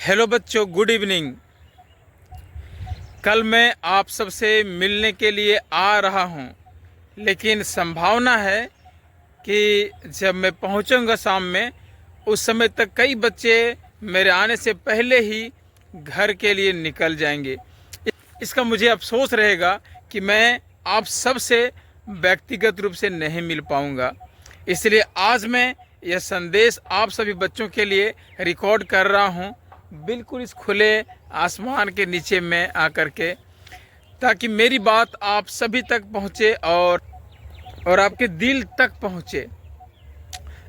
Hello बच्चों, good evening. कल मैं आप सबसे मिलने के लिए आ रहा हूं, लेकिन संभावना है कि जब मैं पहुंचूंगा शाम में, उस समय तक कई बच्चे मेरे आने से पहले ही घर के लिए निकल जाएंगे। इसका मुझे अफसोस रहेगा कि मैं आप सबसे व्यक्तिगत रूप से नहीं मिल पाऊंगा। इसलिए आज मैं यह संदेश आप सभी बच्चों के लिए रिकॉर्ड कर रहा हूं, बिल्कुल इस खुले आसमान के नीचे में आकर के, ताकि मेरी बात आप सभी तक पहुंचे और आपके दिल तक पहुंचे।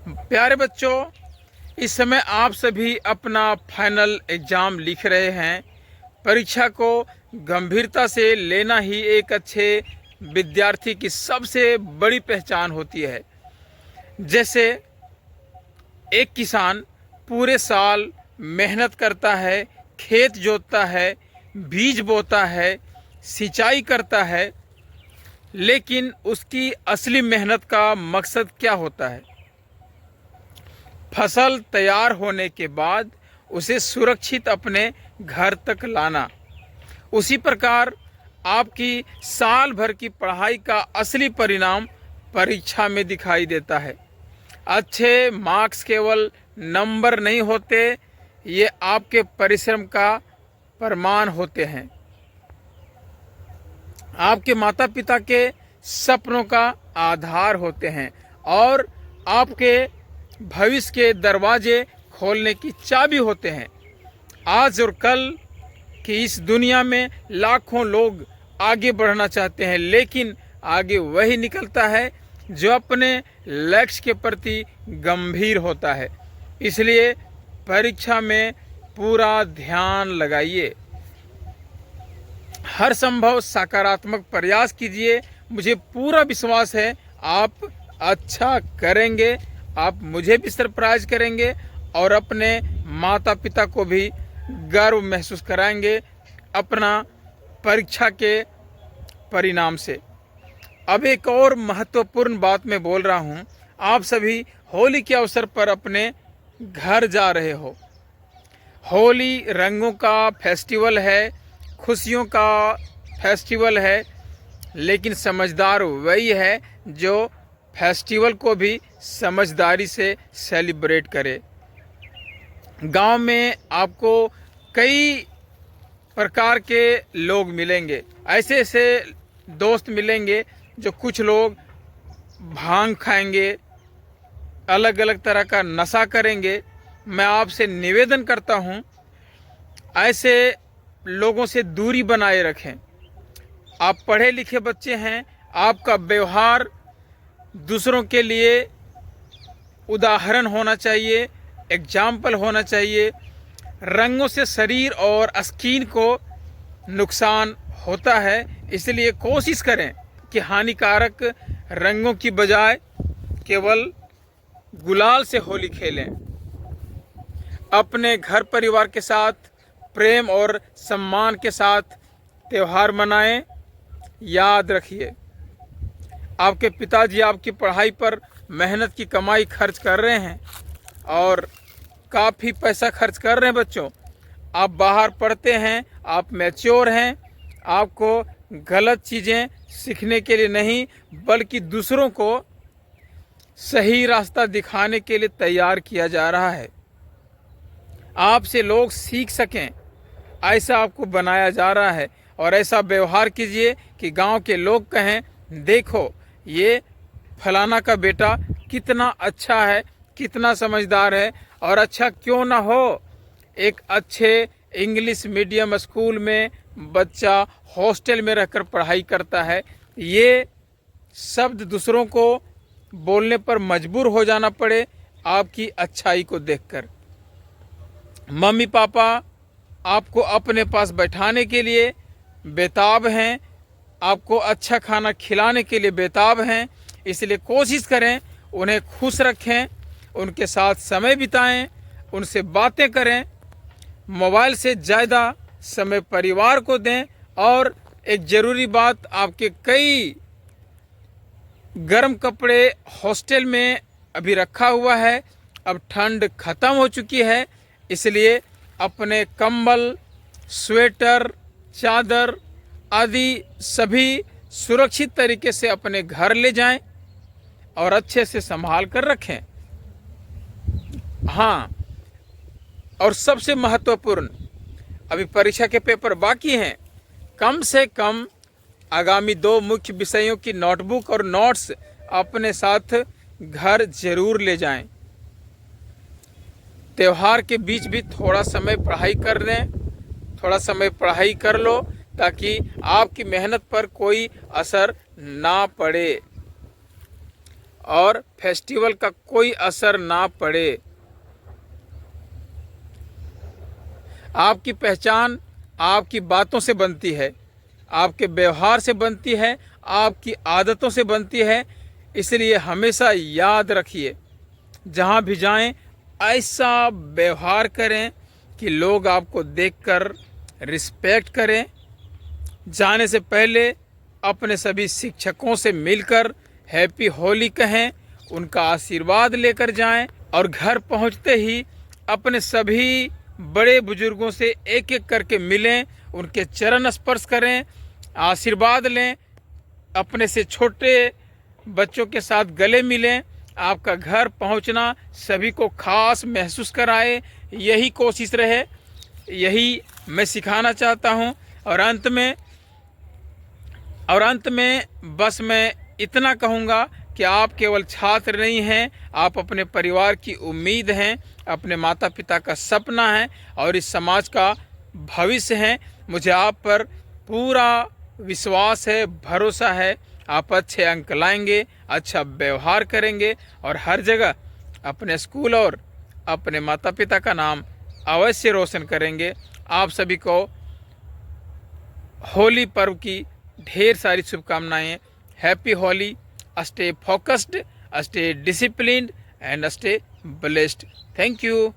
प्यारे बच्चों, इस समय आप सभी अपना फाइनल एग्ज़ाम लिख रहे हैं। परीक्षा को गंभीरता से लेना ही एक अच्छे विद्यार्थी की सबसे बड़ी पहचान होती है। जैसे एक किसान पूरे साल मेहनत करता है, खेत जोतता है, बीज बोता है, सिंचाई करता है, लेकिन उसकी असली मेहनत का मकसद क्या होता है? फसल तैयार होने के बाद उसे सुरक्षित अपने घर तक लाना। उसी प्रकार आपकी साल भर की पढ़ाई का असली परिणाम परीक्षा में दिखाई देता है। अच्छे मार्क्स केवल नंबर नहीं होते, ये आपके परिश्रम का प्रमाण होते हैं। आपके माता पिता के सपनों का आधार होते हैं और आपके भविष्य के दरवाजे खोलने की चाबी होते हैं। आज और कल की इस दुनिया में लाखों लोग आगे बढ़ना चाहते हैं, लेकिन आगे वही निकलता है जो अपने लक्ष्य के प्रति गंभीर होता है। इसलिए परीक्षा में पूरा ध्यान लगाइए, हर संभव सकारात्मक प्रयास कीजिए। मुझे पूरा विश्वास है आप अच्छा करेंगे, आप मुझे भी सरप्राइज करेंगे और अपने माता पिता को भी गर्व महसूस कराएंगे अपना परीक्षा के परिणाम से। अब एक और महत्वपूर्ण बात मैं बोल रहा हूँ। आप सभी होली के अवसर पर अपने घर जा रहे हो। होली रंगों का फेस्टिवल है, खुशियों का फेस्टिवल है, लेकिन समझदार वही है जो फेस्टिवल को भी समझदारी से सेलिब्रेट करे। गांव में आपको कई प्रकार के लोग मिलेंगे, ऐसे ऐसे दोस्त मिलेंगे जो कुछ लोग भांग खाएंगे, अलग अलग तरह का नशा करेंगे। मैं आपसे निवेदन करता हूं, ऐसे लोगों से दूरी बनाए रखें। आप पढ़े लिखे बच्चे हैं, आपका व्यवहार दूसरों के लिए उदाहरण होना चाहिए, एग्जाम्पल होना चाहिए। रंगों से शरीर और स्किन को नुकसान होता है, इसलिए कोशिश करें कि हानिकारक रंगों की बजाय केवल गुलाल से होली खेलें। अपने घर परिवार के साथ प्रेम और सम्मान के साथ त्यौहार मनाएं। याद रखिए, आपके पिताजी आपकी पढ़ाई पर मेहनत की कमाई खर्च कर रहे हैं और काफ़ी पैसा खर्च कर रहे हैं। बच्चों, आप बाहर पढ़ते हैं, आप मैच्योर हैं, आपको गलत चीज़ें सीखने के लिए नहीं बल्कि दूसरों को सही रास्ता दिखाने के लिए तैयार किया जा रहा है। आपसे लोग सीख सकें, ऐसा आपको बनाया जा रहा है। और ऐसा व्यवहार कीजिए कि गांव के लोग कहें, देखो ये फलाना का बेटा कितना अच्छा है, कितना समझदार है। और अच्छा क्यों ना हो, एक अच्छे इंग्लिश मीडियम स्कूल में बच्चा हॉस्टल में रहकर पढ़ाई करता है। ये शब्द दूसरों को बोलने पर मजबूर हो जाना पड़े आपकी अच्छाई को देखकर। मम्मी पापा आपको अपने पास बैठाने के लिए बेताब हैं, आपको अच्छा खाना खिलाने के लिए बेताब हैं। इसलिए कोशिश करें उन्हें खुश रखें, उनके साथ समय बिताएं, उनसे बातें करें। मोबाइल से ज़्यादा समय परिवार को दें। और एक ज़रूरी बात, आपके कई गर्म कपड़े हॉस्टल में अभी रखा हुआ है, अब ठंड ख़त्म हो चुकी है, इसलिए अपने कंबल, स्वेटर, चादर आदि सभी सुरक्षित तरीके से अपने घर ले जाएं और अच्छे से संभाल कर रखें। हाँ, और सबसे महत्वपूर्ण, अभी परीक्षा के पेपर बाकी हैं, कम से कम आगामी 2 मुख्य विषयों की नोटबुक और नोट्स अपने साथ घर जरूर ले जाएं। त्योहार के बीच भी थोड़ा समय पढ़ाई कर लें, थोड़ा समय पढ़ाई कर लो ताकि आपकी मेहनत पर कोई असर ना पड़े और फेस्टिवल का कोई असर ना पड़े। आपकी पहचान आपकी बातों से बनती है, आपके व्यवहार से बनती है, आपकी आदतों से बनती है। इसलिए हमेशा याद रखिए, जहाँ भी जाएं ऐसा व्यवहार करें कि लोग आपको देखकर रिस्पेक्ट करें। जाने से पहले अपने सभी शिक्षकों से मिलकर हैप्पी होली कहें, उनका आशीर्वाद लेकर जाएं और घर पहुंचते ही अपने सभी बड़े बुजुर्गों से एक एक करके मिलें, उनके चरण स्पर्श करें, आशीर्वाद लें, अपने से छोटे बच्चों के साथ गले मिलें। आपका घर पहुंचना सभी को खास महसूस कराए, यही कोशिश रहे, यही मैं सिखाना चाहता हूं। और अंत में बस मैं इतना कहूँगा कि आप केवल छात्र नहीं हैं, आप अपने परिवार की उम्मीद हैं, अपने माता पिता का सपना है और इस समाज का भविष्य हैं। मुझे आप पर पूरा विश्वास है, भरोसा है। आप अच्छे अंक लाएंगे, अच्छा व्यवहार करेंगे और हर जगह अपने स्कूल और अपने माता पिता का नाम अवश्य रोशन करेंगे। आप सभी को होली पर्व की ढेर सारी शुभकामनाएं। Happy Holi. Stay focused, stay disciplined and stay blessed. Thank you.